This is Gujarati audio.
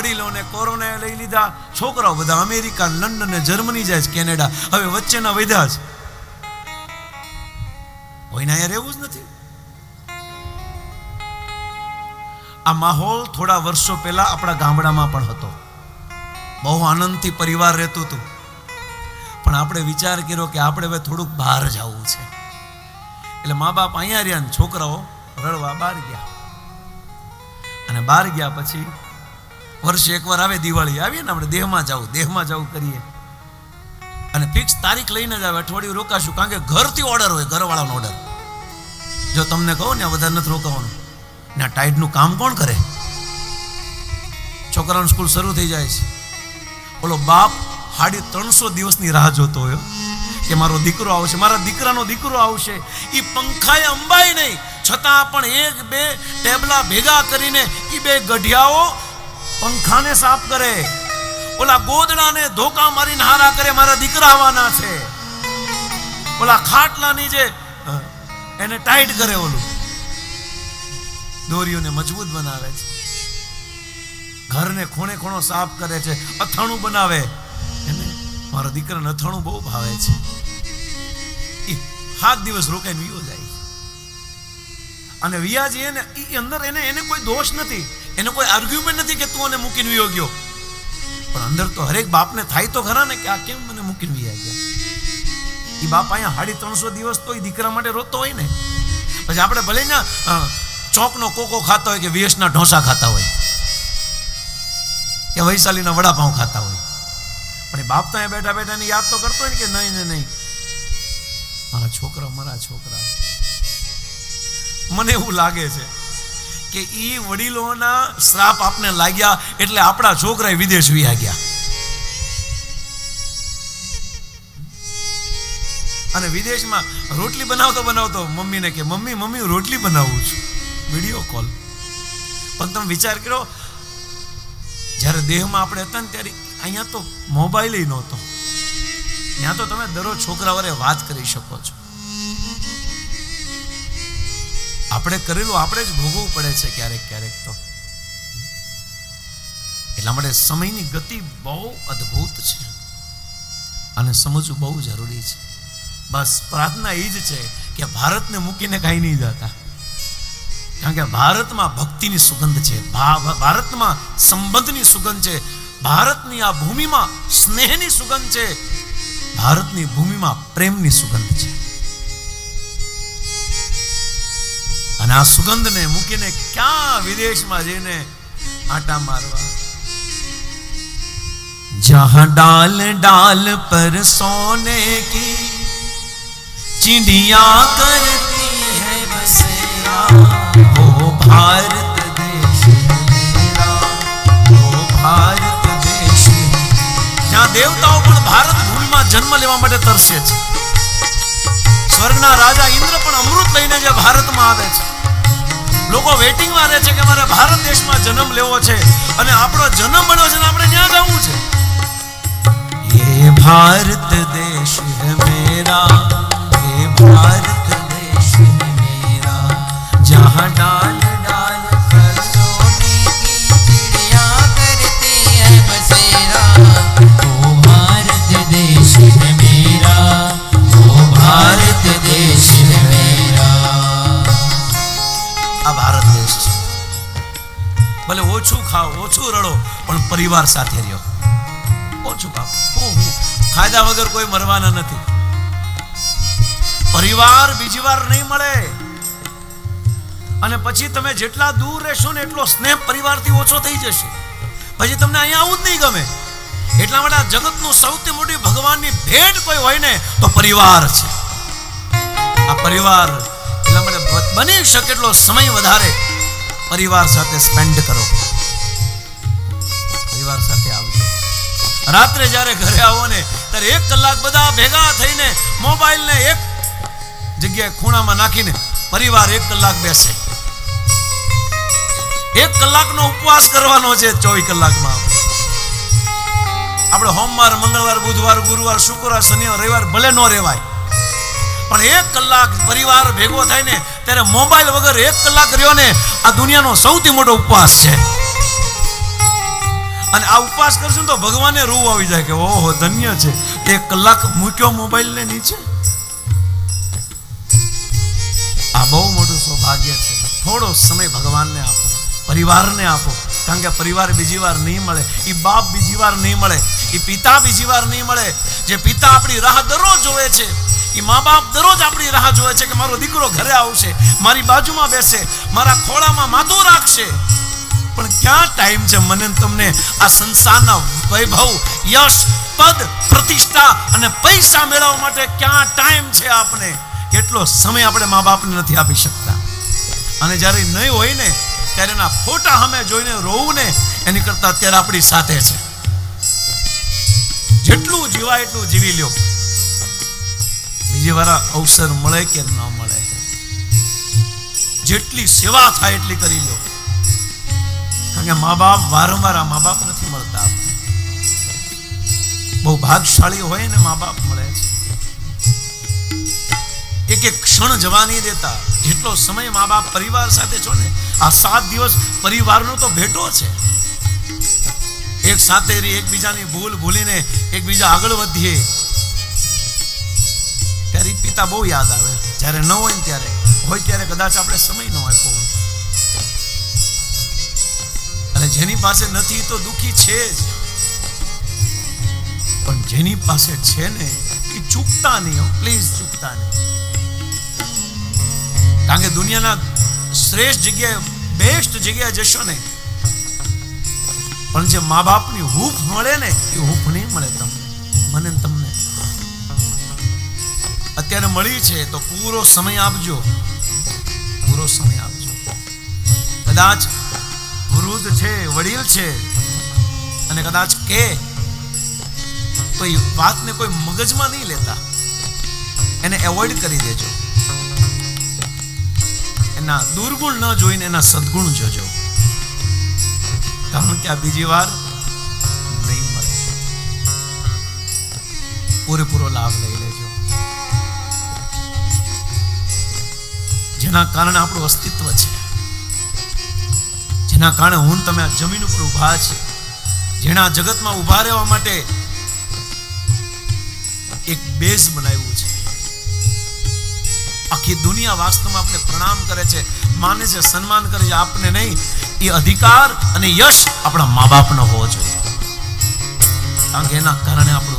વડીલોને કોરોના લઈ લીધા, છોકરાઓ બધા અમેરિકા, લંડન ને જર્મની જાય છે, કેનેડા. હવે વચ્ચેના વધ્યા છે, કોઈને અહીંયા રહેવું જ નથી. આ માહોલ થોડા વર્ષો પહેલા આપણા ગામડામાં પણ હતો. બહુ આનંદથી પરિવાર રહેતું હતું. પણ આપણે વિચાર કર્યો કે આપણે હવે થોડુંક બહાર જવું છે, એટલે મા બાપ અહીંયા રહ્યા ને છોકરાઓ રડવા બહાર ગયા. અને બહાર ગયા પછી વર્ષે એકવાર આવે, દિવાળી આવીએ ને આપણે દેહમાં જવું કરીએ, અને ફિક્સ તારીખ લઈને જ આવે, અઠવાડિયું રોકાશું. કારણ કે ઘરથી ઓર્ડર હોય, ઘરવાળાનો ઓર્ડર. જો તમને કહું ને વધારે નથી રોકાવાનું, ને આ ટાઈટનું કામ કોણ કરે? છોકરાનું સ્કૂલ શરૂ થઈ જાય છે, બોલો બાપ 350 દિવસની રાહ જોતો હોય કે મારો દીકરો આવશે, મારા દીકરાનો દીકરો આવશે. એ પંખાએ અંબાય નહીં, છતાં પણ એક બે ટેબલા ભેગા કરીને એ બે ગઢિયાઓ પંખાને સાફ કરે, ઓલા ગોદડાને ધોકા મારીને હારા કરે, મારા દીકરા આવવાના છે. ઓલા ખાટલાની જે એને ટાઈટ કરે, ઓલું દોરીઓને મજબૂત બનાવે છે, ઘરને ખૂણે ખૂણો સાફ કરે છે, અથાણું બનાવે. એને મારા દીકરાને અથાણું બહુ ભાવે છે. એ 7 દિવસ રોકાઈને વિયો જાય. અને વિયાજી એને અંદર એને કોઈ દોષ નથી, એને કોઈ આર્ગ્યુમેન્ટ નથી કે તું મને મૂકીને વિયો ગયો. પણ અંદર તો હરેક બાપને થાય તો ખરા ને કે આ કેમ મને મૂકીને વિયા ગયા. એ બાપ અહીંયા 350 દિવસ તો એ દીકરા માટે રોતો હોય ને. પછી આપણે ભલે ને ચોકનો કોકો ખાતા હોય કે વેસના ઢોસા ખાતા હોય કે વૈશાલીના વડાપાઉં ખાતા હોય, પણ એ બાપ તો અહીંયા બેઠા બેઠા ને યાદ તો કરતો હોય ને કે નહીં મારા છોકરા. મને એવું લાગે છે કે એ વડીલોના શ્રાપ આપને લાગ્યા એટલે આપણા છોકરા વિદેશ વિયા ગયા. અને વિદેશમાં રોટલી બનાવતો મમ્મીને કે મમ્મી રોટલી બનાવું છું, વિડીયો કોલ. પણ તમે વિચાર કરો, જ્યારે દેહમાં આપણે હતા ને ત્યારે અહીંયા તો મોબાઈલ નહોતો. ત્યાં તો તમે દરરોજ છોકરા વડે વાત કરી શકો છો. આપણે કરેલું આપણે જ ભોગવવું પડે છે ક્યારેક તો. એટલા માટે સમયની ગતિ બહુ અદ્ભુત છે અને સમજવું બહુ જરૂરી છે. બસ પ્રાર્થના એ જ છે કે ભારતને મૂકીને કાંઈ નહીં જતા. કારણ કે ભારતમાં ભક્તિની સુગંધ છે, ભારતમાં સંબંધની સુગંધ છે, ભારતની આ ભૂમિમાં સ્નેહની સુગંધ છે, ભારતની ભૂમિમાં પ્રેમની સુગંધ છે. અને આ સુગંધને મૂકીને ક્યાં વિદેશમાં જઈને આટા મારવા. જહાં ડાલ ડાલ પર સોને કી चिड़िया करती है बसेरा, वो भारत देश मेरा, वो भारत देश. જ્યાં દેવતાઓ પણ ભારત ભૂમિમાં જન્મ લેવા માટે તરસે છે. સ્વર્ગના રાજા ઇન્દ્ર પણ અમૃત લઈને જે ભારતમાં આવે છે. લોકો વેટિંગમાં રહે છે કે મારે ભારત દેશમાં જન્મ લેવો છે અને આપણો જન્મ બન્યો છે ને આપણે ત્યાં જવું છે. ये भारत देश है मेरा, भारत देश मेरा, जहाँ डाल डाल पर सोने की चिड़िया करती है बसेरा, वो भारत देश है मेरा, वो भारत देश है मेरा. આ ભારત દેશ છે. ભલે ઓછું ખાઓ, ઓછું રડો, પણ પરિવાર સાથે રહ્યો. ઓછું ખાઓ, હું ખાધા વગર કોઈ મરવાના નથી. પરિવાર બીજી વાર નહીં મળે. અને પછી તમે જેટલા દૂર રહેશો ને એટલો સ્નેહ પરિવારથી ઓછો થઈ જશે. પછી તમને અહીંયા આવું જ નહીં ગમે. એટલા માટે આ જગતનું સૌથી મોટી ભગવાનની ભેટ કોઈ હોય ને તો પરિવાર છે. આ પરિવાર એટલા માટે બની શકે એટલો સમય વધારે પરિવાર સાથે સ્પેન્ડ કરો. પરિવાર સાથે આવજો. રાત્રે જ્યારે ઘરે આવો ને ત્યારે 1 કલાક બધા ભેગા થઈને મોબાઈલને એક જગ્યાએ ખૂણામાં નાખીને પરિવાર 1 કલાક બેસે. 1 કલાકનો ઉપવાસ કરવાનો છે 24 કલાકમાં. આપણે સોમવાર, મંગળવાર, બુધવાર, ગુરુવાર, શુક્રવાર, શનિવાર, રવિવાર ભલે ન રહેવાય, પણ 1 કલાક પરિવાર ભેગો થાય ને ત્યારે મોબાઈલ વગર 1 કલાક રહ્યો ને આ દુનિયાનો સૌથી મોટો ઉપવાસ છે. અને આ ઉપવાસ કરશું તો ભગવાને રૂ આવી જાય કે ઓહો ધન્ય છે, 1 કલાક મૂક્યો મોબાઈલ ને નીચે. આ બહુ મોટું સૌભાગ્ય છે. થોડો સમય ભગવાનને આપો, પરિવારને આપો, કારણ કે પરિવાર બીજી વાર નહીં મળે, એ બાપ બીજી વાર નહીં મળે, એ પિતા બીજી વાર નહીં મળે. જે પિતા આપણી રાહ દરરોજ જોવે છે, એ મા બાપ દરરોજ આપણી રાહ જોવે છે કે મારો દીકરો ઘરે આવશે, મારી બાજુમાં બેસે, મારા ખોળામાં માથું રાખશે. પણ ક્યાં ટાઈમ છે મને તમને આ સંસારના વૈભવ, યશ, પદ, પ્રતિષ્ઠા અને પૈસા મેળવવા માટે ક્યાં ટાઈમ છે આપને? કેટલો સમય આપણે મા બાપને નથી આપી શકતા. અને જ્યારે નહીં હોય ને ત્યારે એના ફોટા સામે જોઈને રોવું ને એની કરતા અત્યારે આપણી સાથે છે. જેટલું જીવાય એટલું જીવી લ્યો. બીજી વાર અવસર મળે કે ન મળે, જેટલી સેવા થાય એટલી કરી લો. કારણ કે મા બાપ વારંવાર આ મા બાપ નથી મળતા. બહુ ભાગશાળી હોય ને મા બાપ મળે છે. એક એક ક્ષણ જવા નહીં દેતા. જેટલો સમય મા બાપ પરિવાર સાથે છો ને, આ 7 દિવસ પરિવારનો તો ભેટો છે. એક સાથે એકબીજાની ભૂલ ભૂલીને એકબીજા આગળ વધીએ ત્યારે પિતા બહુ યાદ આવે. જ્યારે ન હોય ને ત્યારે હોય, ત્યારે કદાચ આપણે સમય ન આપ્યો. અને જેની પાસે નથી તો દુઃખી છે જ, પણ જેની પાસે છે ને એ ચૂકતા નહીં. પ્લીઝ ચૂકતા નહીં. કારણ કે દુનિયાના શ્રેષ્ઠ જગ્યાએ, બેસ્ટ જગ્યાએ જશો ને, પણ જે મા બાપની હૂંફ મળે ને એ હૂંફ નહીં મળે તમને, મને તમને. અત્યારે મળી છે તો પૂરો સમય આપજો, પૂરો સમય આપજો. કદાચ વૃદ્ધ છે, વડીલ છે, અને કદાચ કે તો એ વાતને કોઈ મગજમાં નહીં લેતા, એને એવોઇડ કરી દેજો. એના દુર્ગુણ ન જોઈને એના સદગુણ જોજો, કારણ કે આ બીજી વાર નહીં મળે. પૂરેપૂરો લાભ લઈ લેજો. જેના કારણે આપણું અસ્તિત્વ છે, જેના કારણે હું તમે આ જમીન ઉપર ઉભા છે, જેના જગતમાં ઉભા રહેવા માટે એક બેઝ બનાવ્યું છે. આખી દુનિયા વાસ્તવમાં આપણે પ્રણામ કરે છે, માને છે, સન્માન કરે છે. આપને નહીં, એ અધિકાર અને યશ આપણા મા બાપનો હોવો જોઈએ, કારણ કે એના કારણે આપણું